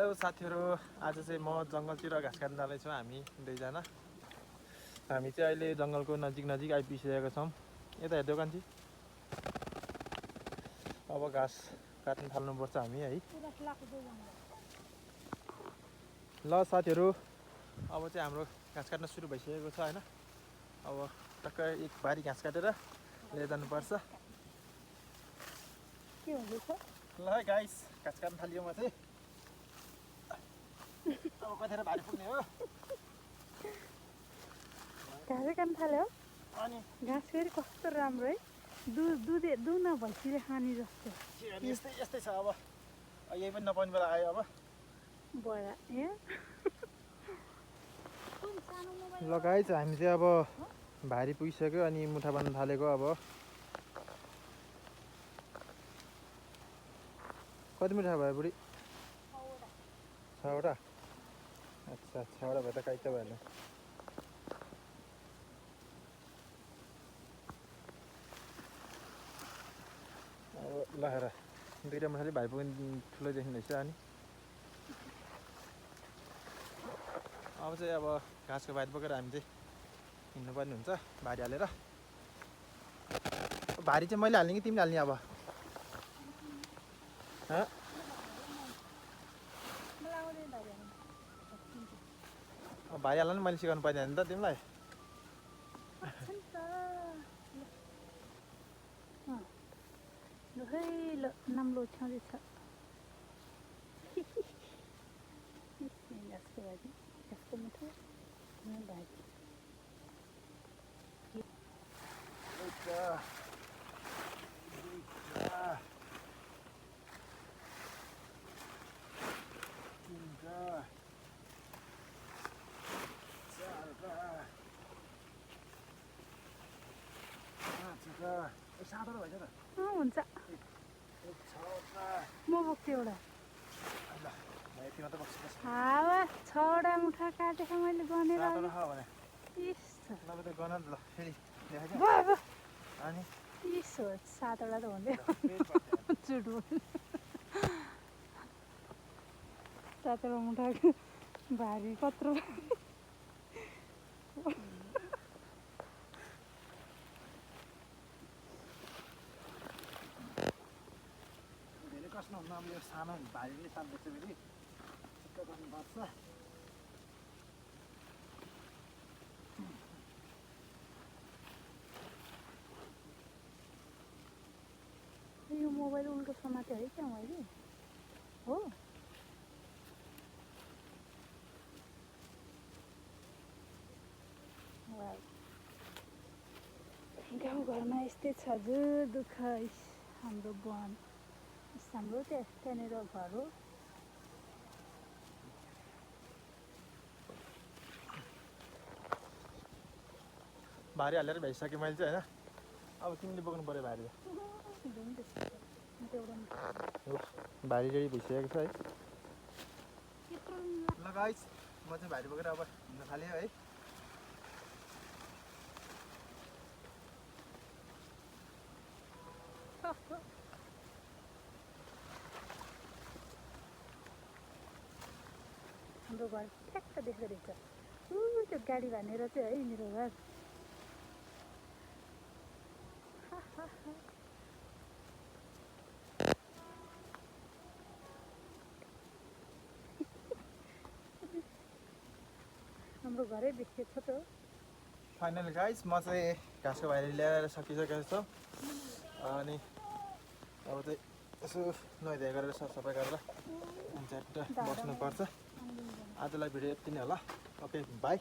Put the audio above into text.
Hello साथीहरू, आज चाहिँ म जङ्गलतिर घाँस काट्न जाँदैछु। हामी दुईजना हामी चाहिँ अहिले जङ्गलको नजिक आइपुगिसकेका छौँ। यता हेर्दै कान्छी, अब घाँस काट्न थाल्नुपर्छ हामी है। ल साथीहरू, अब चाहिँ हाम्रो घाँस काट्न सुरु भइसकेको छ हैन। अब टक्कै एक भारी घाँस काटेर लिएर जानुपर्छ। के हुँदैछ? ल गाइस, घाँस काट्न थालियो म चाहिँ। अब कतिखेर भारी पुग्ने हो? घाँसै काट्न थाल्यो। अनि घाँस फेरि कस्तो राम्रो है, दुध भैँसीले खाने जस्तो। यस्तै छ। अब यही पनि नपाउने बेला आयो अब। बडा ल गाइस, हामी चाहिँ अब भारी पुगिसक्यो अनि मुठा बाँध्न थालेको। अब कति मुठा भयो बुढी? 6वटा। अच्छा, 6वटा भयो त काहीँ त भएन। अब ल हेर, 2टा मुठाले भाइ पुग्ने ठुलो देखिँदैछ। अनि अब चाहिँ अब घाँसको भारी बोकेर हामी चाहिँ हिँड्नुपर्ने हुन्छ भारी हालेर। भारी चाहिँ मैले हाल्ने कि तिमीले हाल्ने? अब भारी हाल्न नि मैले सिकाउनु पर्ने नि त तिमीलाई। नाम्लो छँदैछ। घाँसको भाजी, घाँसको मुठो, भाजी। हुन्छ, म बोक्छु एउटा। हावा 6वटा मुठा काटेको मैले गनेर अनि 7वटा त हुँदै चुट बोल्नु। 7वटा मुठाको भारी कत्रो। धेरै कष्ट हुन्न। अब यो सानो भारीले सान्दैछ फेरि चिक्क गर्नुपर्छ। यो मोबाइल उल्टो समात्यो है क्या मैले? हो, गाउँघरमा यस्तै छ जो दुःख। हाम्रो वन, हाम्रो त्यहाँनिर घर हो। भारी हालेर भ्याइसकेँ मैले चाहिँ होइन। अब तिमीले बोक्नु पऱ्यो भारी। ल, भारी रेडी भइसकेको छ है। ल गाइस, म चाहिँ भारी बोकेर अब हिँड्न थालेँ है। हाम्रो घर ठ्याक्क देख्दो रहेछ। त्यो गाडी भनेर चाहिँ है मेरो घर। हाम्रो घरै देखिएको छ त। फाइनली गाइस, म चाहिँ घाँसको भारी ल्याएर सकिसकेको छु। अनि अब चाहिँ यसो नुहाइधुवाइ गरेर सरसफाइ गरेर झ्याट्ट बस्नुपर्छ। आजलाई भिडियो यति नै होला। Okay, by.